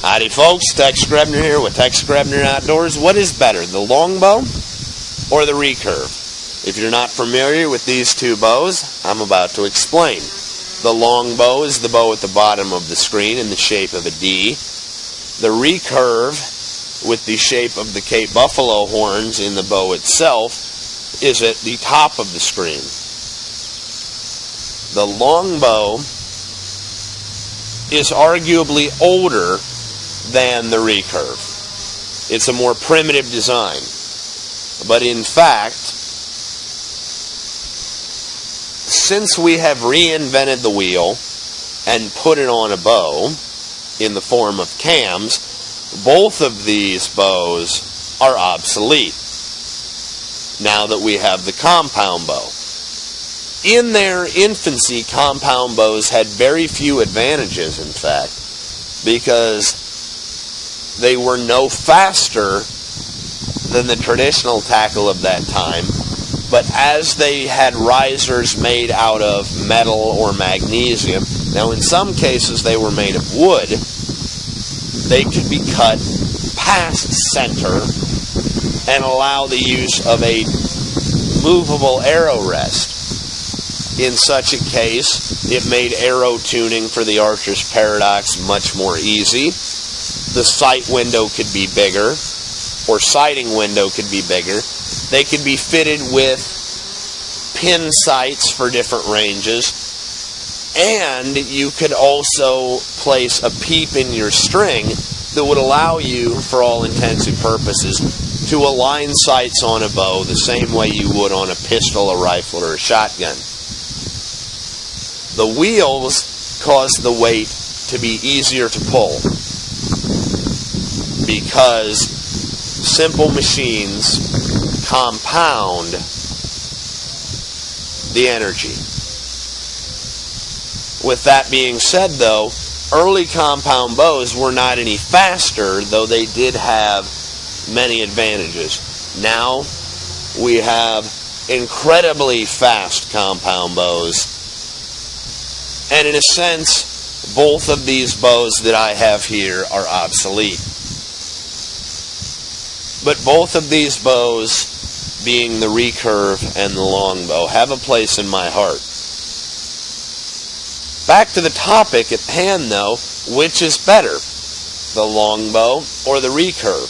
Howdy folks, GRebner here with GRebner Outdoors. What is better, the longbow or the recurve? If you're not familiar with these two bows, I'm about to explain. The longbow is the bow at the bottom of the screen in the shape of a D. The recurve, with the shape of the Cape Buffalo horns in the bow itself, is at the top of the screen. The longbow is arguably older than the recurve. It's a more primitive design. But in fact, since we have reinvented the wheel and put it on a bow in the form of cams, both of these bows are obsolete now that we have the compound bow. In their infancy, compound bows had very few advantages, in fact, because they were no faster than the traditional tackle of that time, but as they had risers made out of metal or magnesium, now in some cases they were made of wood, they could be cut past center and allow the use of a movable arrow rest. In such a case, it made arrow tuning for the archer's paradox much more easy. The sight window could be bigger, or sighting window could be bigger. They could be fitted with pin sights for different ranges, and you could also place a peep in your string that would allow you, for all intents and purposes, to align sights on a bow the same way you would on a pistol, a rifle, or a shotgun. The wheels cause the weight to be easier to pull because simple machines compound the energy. With that being said, though, early compound bows were not any faster, though they did have many advantages. Now we have incredibly fast compound bows, and in a sense, both of these bows that I have here are obsolete. But both of these bows, being the recurve and the longbow, have a place in my heart. Back to the topic at hand, though, which is better, the longbow or the recurve?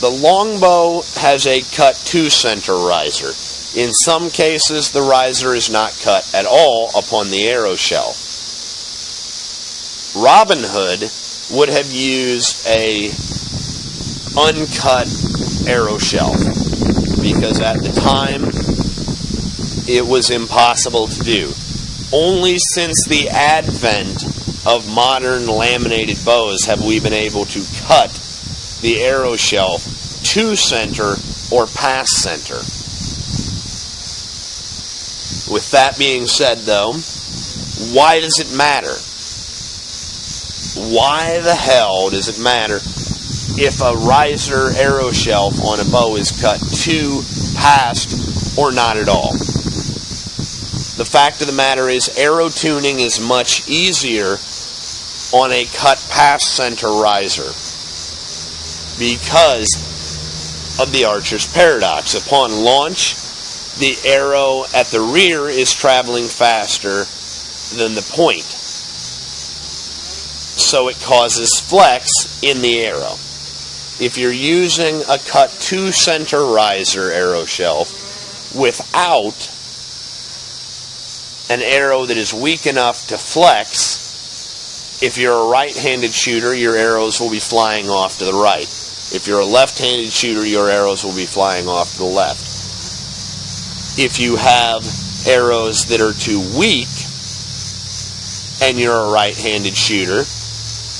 The longbow has a cut to center riser. In some cases, the riser is not cut at all upon the arrow shell. Robin Hood would have used a uncut arrow shell because at the time it was impossible to do. Only since the advent of modern laminated bows have we been able to cut the arrow shell to center or past center. With that being said, though, why does it matter? Why the hell does it matter if a riser arrow shelf on a bow is cut to, past, or not at all? The fact of the matter is, arrow tuning is much easier on a cut past center riser because of the archer's paradox. Upon launch, the arrow at the rear is traveling faster than the point, so it causes flex in the arrow. If you're using a cut to center riser arrow shelf without an arrow that is weak enough to flex, if you're a right-handed shooter, your arrows will be flying off to the right. If you're a left-handed shooter, your arrows will be flying off to the left. If you have arrows that are too weak and you're a right-handed shooter,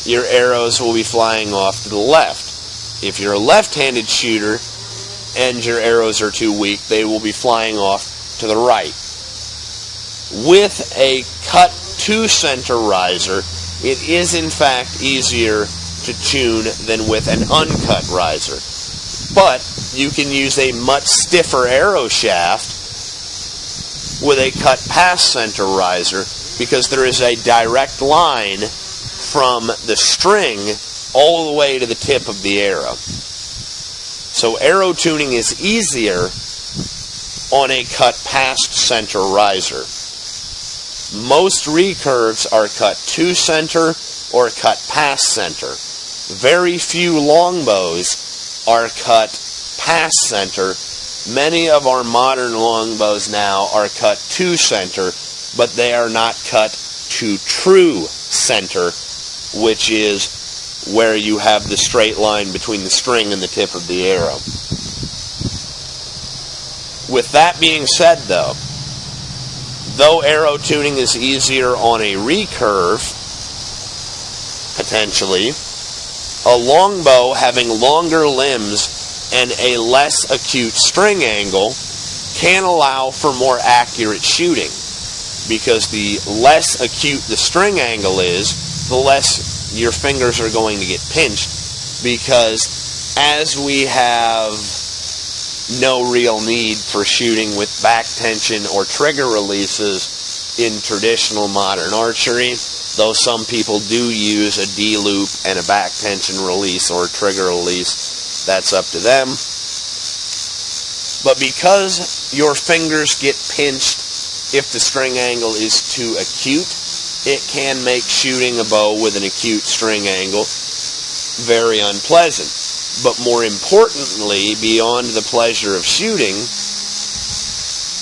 your arrows will be flying off to the left. If you're a left-handed shooter and your arrows are too weak, they will be flying off to the right. With a cut to center riser, it is in fact easier to tune than with an uncut riser. But you can use a much stiffer arrow shaft with a cut past center riser because there is a direct line from the string all the way to the tip of the arrow. So arrow tuning is easier on a cut past center riser. Most recurves are cut to center or cut past center. Very few longbows are cut past center. Many of our modern longbows now are cut to center, but they are not cut to true center, which is where you have the straight line between the string and the tip of the arrow. With that being said, though arrow tuning is easier on a recurve, potentially, a longbow having longer limbs and a less acute string angle can allow for more accurate shooting, because the less acute the string angle is, the less your fingers are going to get pinched, because as we have no real need for shooting with back tension or trigger releases in traditional modern archery, though some people do use a D-loop and a back tension release or trigger release, that's up to them. But because your fingers get pinched if the string angle is too acute, it can make shooting a bow with an acute string angle very unpleasant. But more importantly, beyond the pleasure of shooting,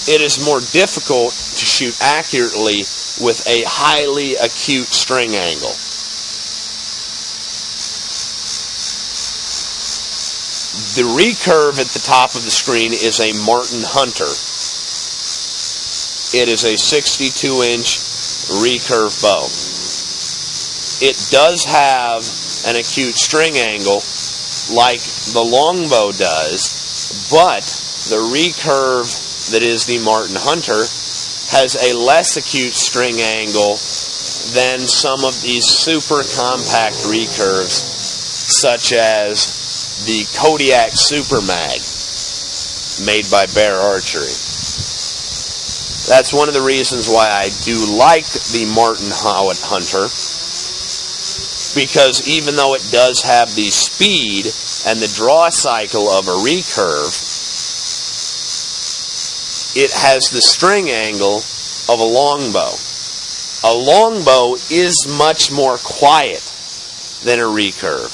it is more difficult to shoot accurately with a highly acute string angle. The recurve at the top of the screen is a Martin Hunter. It is a 62-inch recurve bow. It does have an acute string angle like the longbow does, but the recurve that is the Martin Hunter has a less acute string angle than some of these super compact recurves, such as the Kodiak Super Mag made by Bear Archery. That's one of the reasons why I do like the Martin Hunter, because even though it does have the speed and the draw cycle of a recurve, it has the string angle of a longbow. A longbow is much more quiet than a recurve.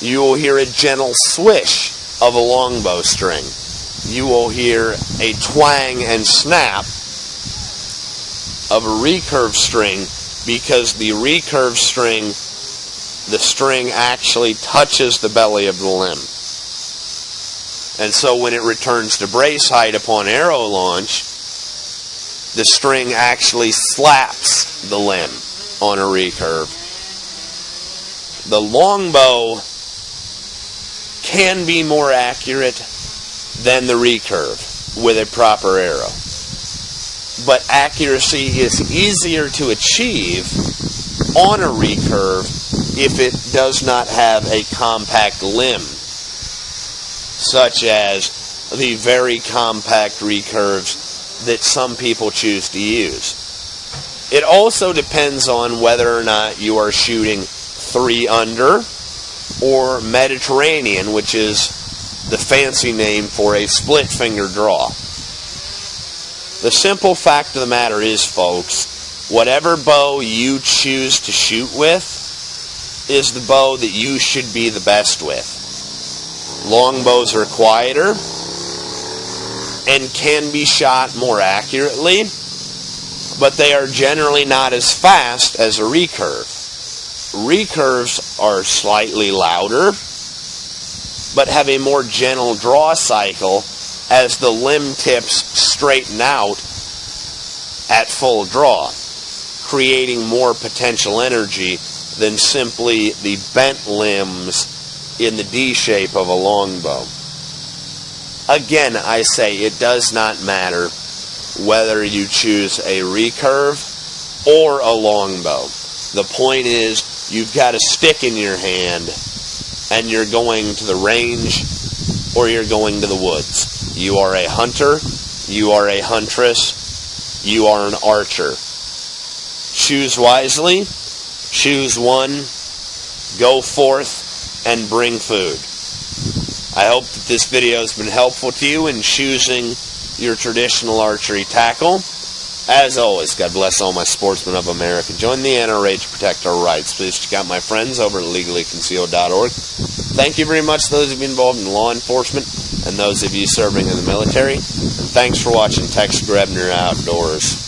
You will hear a gentle swish of a longbow string. You will hear a twang and snap of a recurve string, because the recurve string, the string actually touches the belly of the limb. And so when it returns to brace height upon arrow launch, the string actually slaps the limb on a recurve. The longbow can be more accurate than the recurve with a proper arrow. But accuracy is easier to achieve on a recurve if it does not have a compact limb, such as the very compact recurves that some people choose to use. It also depends on whether or not you are shooting 3-under or Mediterranean, which is the fancy name for a split finger draw. The simple fact of the matter is, folks, whatever bow you choose to shoot with is the bow that you should be the best with. Longbows are quieter and can be shot more accurately, but they are generally not as fast as a recurve. Recurves are slightly louder, but have a more gentle draw cycle as the limb tips straighten out at full draw, creating more potential energy than simply the bent limbs in the D shape of a longbow. Again, I say it does not matter whether you choose a recurve or a longbow. The point is, you've got a stick in your hand and you're going to the range or you're going to the woods. You are a hunter, you are a huntress, you are an archer. Choose wisely, choose one, go forth, and bring food. I hope that this video has been helpful to you in choosing your traditional archery tackle. As always, God bless all my sportsmen of America. Join the NRA to protect our rights. Please check out my friends over at legallyconcealed.org. Thank you very much, those of you involved in law enforcement and those of you serving in the military. And thanks for watching GRebner Outdoors.